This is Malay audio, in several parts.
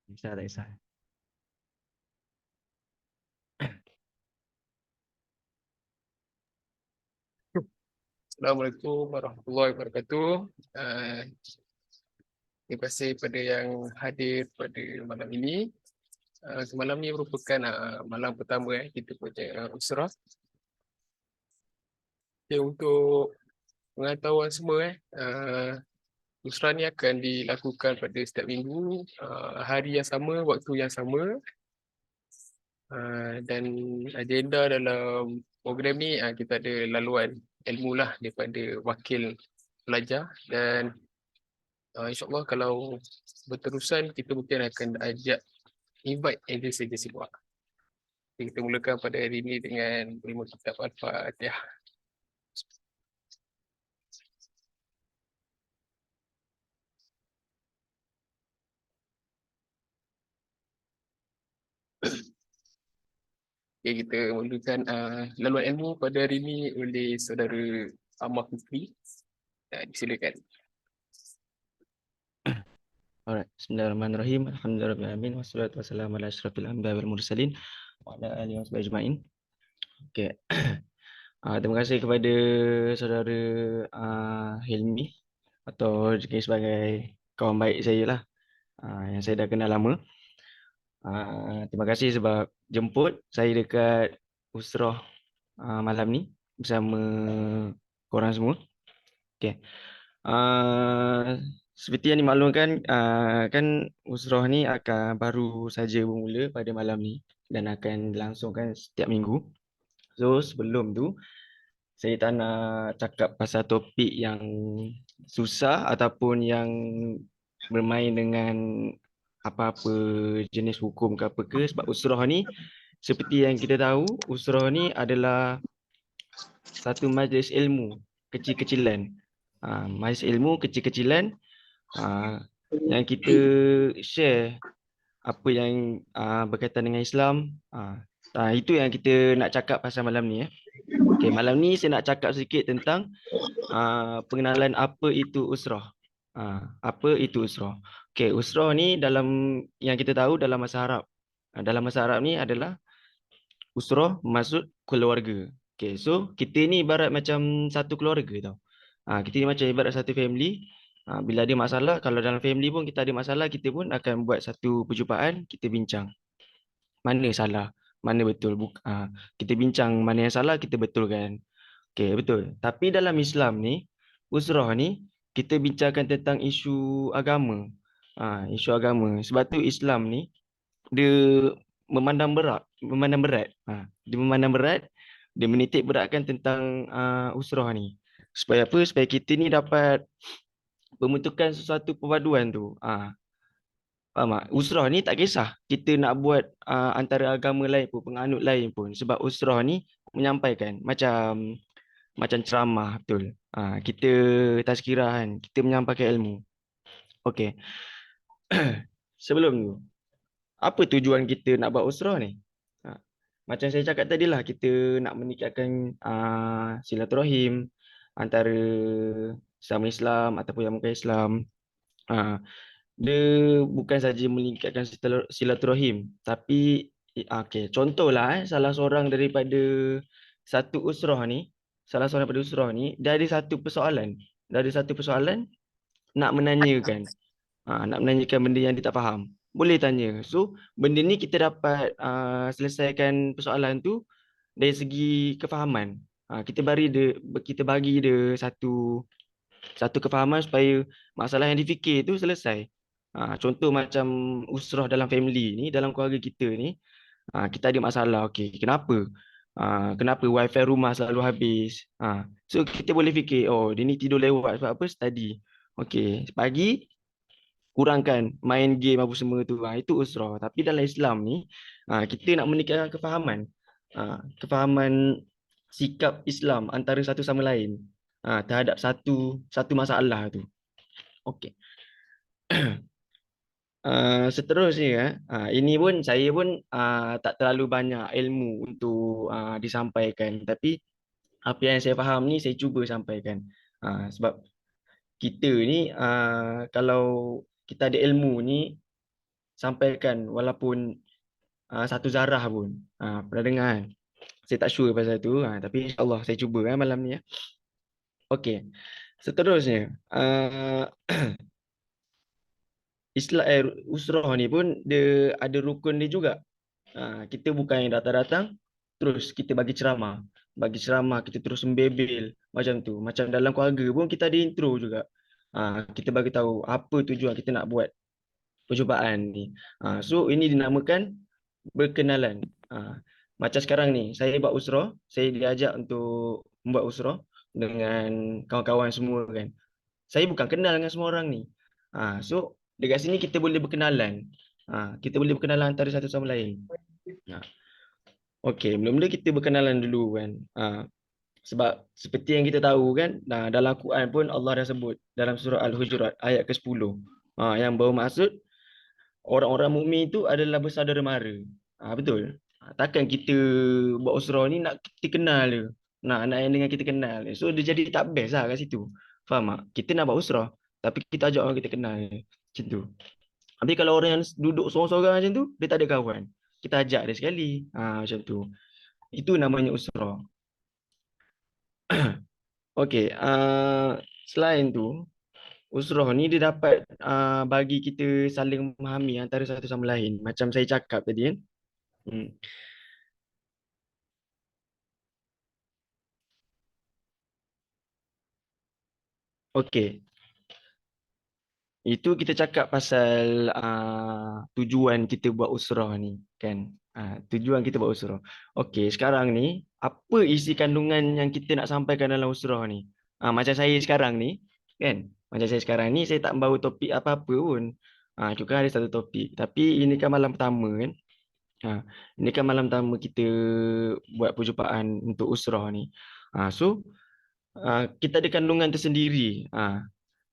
Bisa, tak kisah. Assalamualaikum warahmatullahi wabarakatuh. Terima kasih pada yang hadir pada malam ini. Semalam ni merupakan malam pertama kita punya usrah. Okay, untuk pengetahuan semua usrah ni akan dilakukan pada setiap minggu, hari yang sama, waktu yang sama. Dan agenda dalam program ni kita ada laluan ilmu lah daripada wakil pelajar dan InsyaAllah kalau berterusan kita mungkin akan ajak invite agensi-agensi luar. Kita mulakan pada hari ini dengan lima kitab Al-Fatihah. Okay, kita mulakan laluan ilmu pada hari ini oleh saudara Ahmad Fikri. Silakan. Alright, bismillahirrahmanirrahim. Alhamdulillahirabbil wassalatu wassalamu ala asyrafil anbiya'i wal mursalin wa ala alihi washabihi ajma'in. Okey. Terima kasih kepada saudara Hilmi atau juga sebagai kawan baik saya lah, yang saya dah kenal lama. Terima kasih sebab jemput saya dekat usrah malam ni bersama korang semua. Okey. Seperti yang dimaklumkan, kan usrah ni akan baru saja bermula pada malam ni dan akan dilangsungkan setiap minggu. So sebelum tu saya tak nak cakap pasal topik yang susah ataupun yang bermain dengan apa-apa jenis hukum ke apa ke, sebab usrah ni seperti yang kita tahu, usrah ni adalah satu majlis ilmu kecil-kecilan. Majlis ilmu kecil-kecilan yang kita share apa yang berkaitan dengan Islam. Itu yang kita nak cakap pasal malam ni. Okay, malam ni saya nak cakap sedikit tentang pengenalan apa itu usrah. Apa itu usrah? Okay, usrah ni dalam yang kita tahu dalam bahasa Arab. Dalam bahasa Arab ni adalah usrah maksud keluarga. Okay, so kita ni ibarat macam satu keluarga tau. Kita ni macam ibarat satu family. Bila ada masalah, kalau dalam family pun kita ada masalah, kita pun akan buat satu perjumpaan, kita bincang. Mana salah, mana betul. Kita bincang mana yang salah, kita betulkan. Okay, betul. Tapi dalam Islam ni, usrah ni, kita bincangkan tentang isu agama. Isu agama. Sebab tu Islam ni, dia memandang berat. Dia memandang berat, dia menitik beratkan tentang usrah ni. Supaya apa? Supaya kita ni dapat pembentukan sesuatu perpaduan tu. Faham tak? Usrah ni tak kisah kita nak buat antara agama lain pun, penganut lain pun. Sebab usrah ni menyampaikan macam ceramah, betul. Kita tazkirah kan, kita menyampaikan ilmu. Okey. Sebelum tu, apa tujuan kita nak buat usrah ni? Macam saya cakap tadi lah, kita nak meningkatkan silaturahim antara sesama Islam ataupun yang bukan Islam. Dia bukan saja meningkatkan silaturahim, tapi contohlah salah seorang daripada satu usrah ni, dia ada satu persoalan. Dia ada satu persoalan nak menanyakan. Nak menanyakan benda yang dia tak faham. Boleh tanya. So, benda ni kita dapat selesaikan persoalan tu dari segi kefahaman. Kita bagi dia satu kefahaman supaya masalah yang difikir tu selesai. Contoh macam usrah dalam family ni, dalam keluarga kita ni, kita ada masalah. Okey, kenapa? Kenapa wifi rumah selalu habis? So kita boleh fikir, oh dia ni tidur lewat sebab apa? Study. Okey, pagi kurangkan main game apa semua tu. Itu usrah. Tapi dalam Islam ni, kita nak meningkatkan kefahaman. Kefahaman sikap Islam antara satu sama lain terhadap satu masalah tu. Okey. Seterusnya, ini pun saya pun tak terlalu banyak ilmu untuk disampaikan. Tapi apa yang saya faham ni saya cuba sampaikan. Sebab kita ni kalau kita ada ilmu ni, sampaikan walaupun satu zarah pun. Pernah dengar kan? Saya tak sure pasal tu, tapi insyaAllah saya cuba malam ni. Okey, seterusnya. Islam usrah ni pun dia ada rukun dia juga. Kita bukan yang datang-datang terus kita bagi ceramah. Bagi ceramah kita terus membebel macam tu. Macam dalam keluarga pun kita ada intro juga. Kita bagi tahu apa tujuan kita nak buat percubaan ni. So ini dinamakan berkenalan. Macam sekarang ni saya buat usrah, saya diajak untuk membuat usrah dengan kawan-kawan semua kan. Saya bukan kenal dengan semua orang ni. So dekat sini kita boleh berkenalan. Kita boleh berkenalan antara satu sama lain. Okey, mula-mula kita berkenalan dulu kan. Sebab seperti yang kita tahu kan, dalam Quran pun Allah dah sebut dalam surah Al-Hujurat ayat ke-10. Yang bermaksud orang-orang mukmin itu adalah bersaudara mara. Betul. Takkan kita buat usrah ni nak kita kenal dia. Nak yang dengan kita kenal. So dia jadi tak best lah kat situ. Faham tak? Kita nak buat usrah tapi kita ajak orang kita kenal. Macam tu. Tapi kalau orang yang duduk seorang-seorang macam tu, dia tak ada kawan. Kita ajak dia sekali. Macam tu. Itu namanya usrah. Okey, selain tu, usrah ni dia dapat bagi kita saling memahami antara satu sama lain. Macam saya cakap tadi kan. Okey, itu kita cakap pasal tujuan kita buat usrah ni kan. Tujuan kita buat usrah. Okey, sekarang ni apa isi kandungan yang kita nak sampaikan dalam usrah ni? Macam saya sekarang ni kan. Macam saya sekarang ni saya tak membawa topik apa-apa pun. Juga ada satu topik. Tapi ini kan malam pertama kan. Ini kan malam pertama kita buat perjumpaan untuk usrah ni. So kita ada kandungan tersendiri.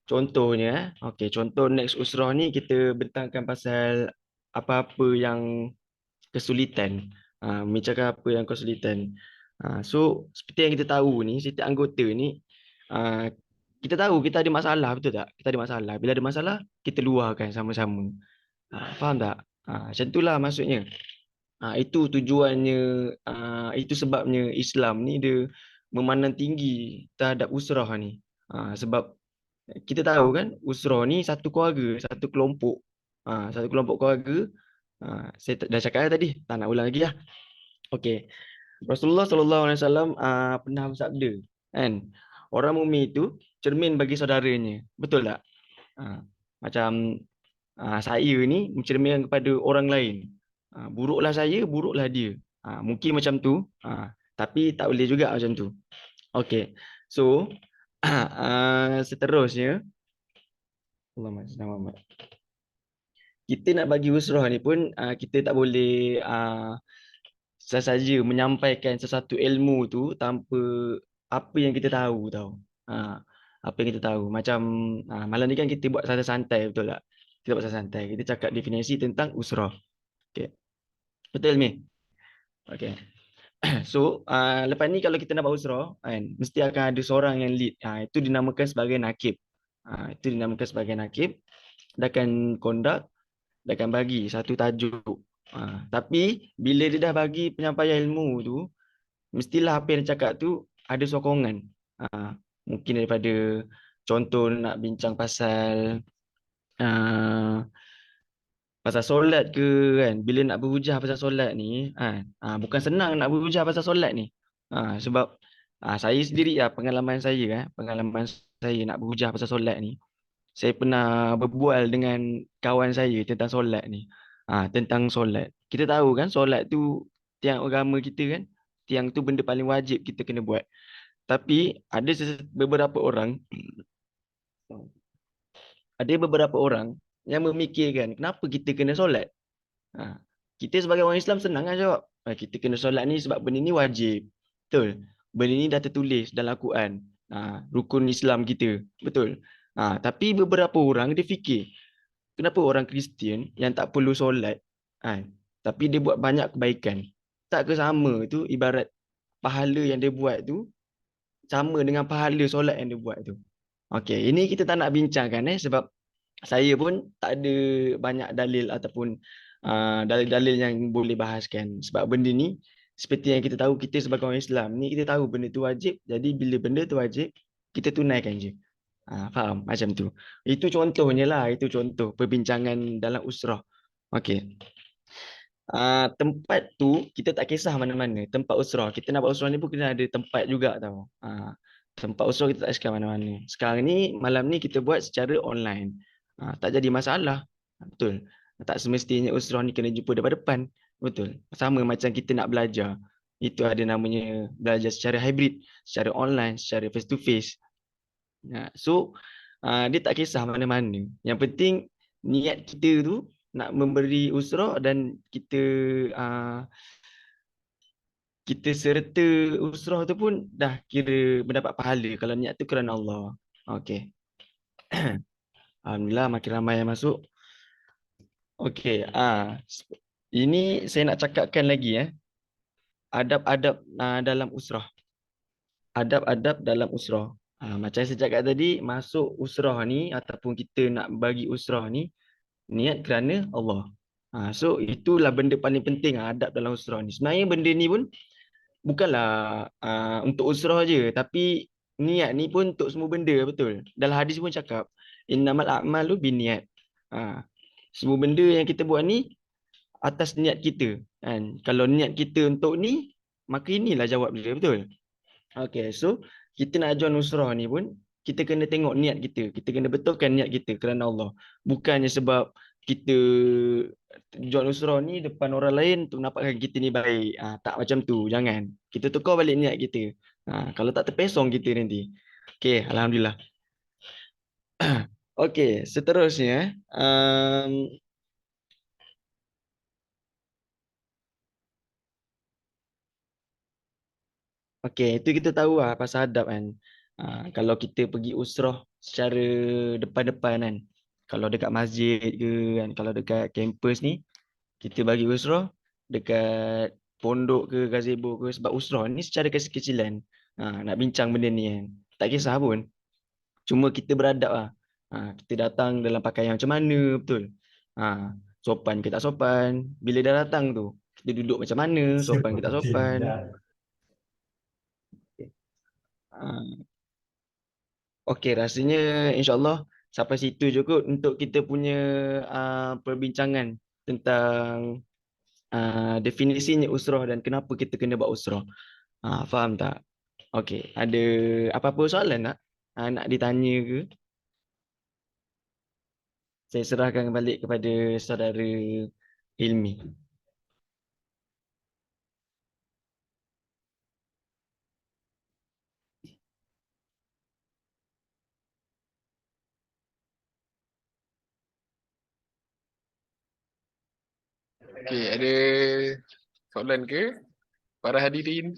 Contohnya, contoh next usrah ni kita bentangkan pasal apa-apa yang kesulitan. Membicarakan apa yang kesulitan. So, seperti yang kita tahu ni, setiap anggota ni, kita tahu kita ada masalah, betul tak? Kita ada masalah. Bila ada masalah, kita luahkan sama-sama. Faham tak? Macam itulah maksudnya. Itu tujuannya, itu sebabnya Islam ni dia memandang tinggi terhadap usrah ni. Sebab kita tahu kan usrah ni satu keluarga, satu kelompok. Satu kelompok keluarga. Saya dah cakap tadi, tak nak ulang lagi lah. Okey. Rasulullah sallallahu alaihi wasallam pernah bersabda, kan? Orang mukmin itu cermin bagi saudaranya. Betul tak? Macam saya ni mencerminkan kepada orang lain. Buruklah saya, buruklah dia. Mungkin macam tu, tapi tak boleh juga macam tu. Okey. So, seterusnya Allahumma kita nak bagi usrah ni pun kita tak boleh saja menyampaikan sesuatu ilmu tu tanpa apa yang kita tahu tau. Apa yang kita tahu. Macam malam ni kan kita buat santai-santai, betul tak? Kita buat santai. Kita cakap definisi tentang usrah. Okay. Betul ni? Okay. So, lepas ni kalau kita nak buat usrah, kan, mesti akan ada seorang yang lead. Itu dinamakan sebagai nakib. Itu dinamakan sebagai nakib. Dia akan conduct, dia akan bagi satu tajuk. Tapi bila dia dah bagi penyampaian ilmu tu, mestilah apa yang dia cakap tu ada sokongan. Mungkin daripada contoh nak bincang pasal pasal solat ke kan. Bila nak berhujah pasal solat ni, bukan senang nak berhujah pasal solat ni. Sebab saya sendiri pengalaman saya nak berhujah pasal solat ni. Saya pernah berbual dengan kawan saya tentang solat ni. Tentang solat. Kita tahu kan solat tu tiang agama kita kan. Tiang tu benda paling wajib kita kena buat. Tapi beberapa orang yang memikirkan kenapa kita kena solat. Kita sebagai orang Islam senang kan jawab. Kita kena solat ni sebab benda ni wajib. Betul. Benda ni dah tertulis dalam Al-Quran. Rukun Islam kita. Betul. Tapi beberapa orang dia fikir, kenapa orang Kristian yang tak perlu solat, tapi dia buat banyak kebaikan. Tak ke sama tu ibarat pahala yang dia buat tu sama dengan pahala solat yang dia buat tu. Okey, ini kita tak nak bincangkan sebab saya pun tak ada banyak dalil ataupun dalil-dalil yang boleh bahaskan. Sebab benda ni seperti yang kita tahu, kita sebagai orang Islam ni kita tahu benda tu wajib. Jadi bila benda tu wajib, kita tunaikan je. Faham? Macam tu. Itu contohnya lah. Itu contoh perbincangan dalam usrah. Okey. Tempat tu kita tak kisah mana-mana. Tempat usrah. Kita nak buat usrah ni pun kena ada tempat juga tau. Tempat usrah kita tak kisah mana-mana. Sekarang ni, malam ni kita buat secara online. Tak jadi masalah. Betul. Tak semestinya usrah ni kena jumpa depan-depan. Betul. Sama macam kita nak belajar. Itu ada namanya belajar secara hybrid, secara online, secara face to face. So, dia tak kisah mana-mana. Yang penting niat kita tu nak memberi usrah dan kita serta usrah tu pun dah kira mendapat pahala kalau niat tu kerana Allah. Okey. Alhamdulillah makin ramai yang masuk. Okey, ini saya nak cakapkan lagi adab-adab dalam usrah. Adab-adab dalam usrah. Macam saya cakap tadi, masuk usrah ni ataupun kita nak bagi usrah ni niat kerana Allah. So itulah benda paling penting adab dalam usrah ni. Sebenarnya benda ni pun bukanlah untuk usrah je, tapi niat ni pun untuk semua benda, betul. Dalam hadis pun cakap innamal a'malu binniat. Semua benda yang kita buat ni atas niat kita kan. Kalau niat kita untuk ni, maka inilah jawab dia, betul. Okay, so kita nak ajuan nusrah ni pun kita kena tengok niat kita. Kita kena betulkan niat kita kerana Allah. Bukannya sebab kita jual nusrah ni depan orang lain untuk nampakkan kita ni baik. Tak macam tu, jangan. Kita tukar balik niat kita. Kalau tak terpesong kita nanti. Okay, Alhamdulillah. Okay, seterusnya. Okay, itu kita tahu lah pasal adab kan. Kalau kita pergi usrah secara depan-depan kan. Kalau dekat masjid ke kan, kalau dekat kampus ni, kita bagi usrah dekat pondok ke gazebo ke. Sebab usrah ni secara kecil-kecilan. Nak bincang benda ni kan. Tak kisah pun. Cuma kita beradab lah. Kita datang dalam pakaian macam mana, betul. Sopan ke tak sopan. Bila dah datang tu, kita duduk macam mana, sopan ke tak sopan. Okey, rasanya insyaAllah sampai situ je kot untuk kita punya perbincangan tentang definisinya usrah dan kenapa kita kena buat usrah. Faham tak? Okey, ada apa-apa soalan tak? Nak ditanya ke? Saya serahkan balik kepada saudara Hilmi. Okey, ada soalan ke para hadirin?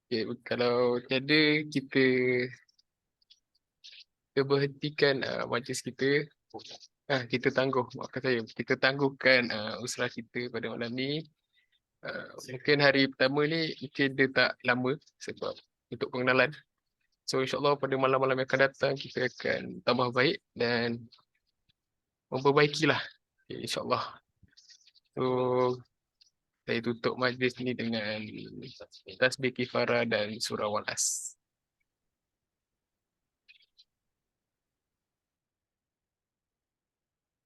Okay, kalau tiada kita berhentikan majlis kita. Kita tangguh, maafkan saya, kita tangguhkan usrah kita pada malam ni. Mungkin hari pertama ni mungkin dia tak lama sebab untuk pengenalan. So insyaAllah pada malam-malam yang akan datang kita akan tambah baik dan memperbaikilah. Okay, insyaAllah. So saya tutup majlis ni dengan tasbih kifarah dan surah Wal-As.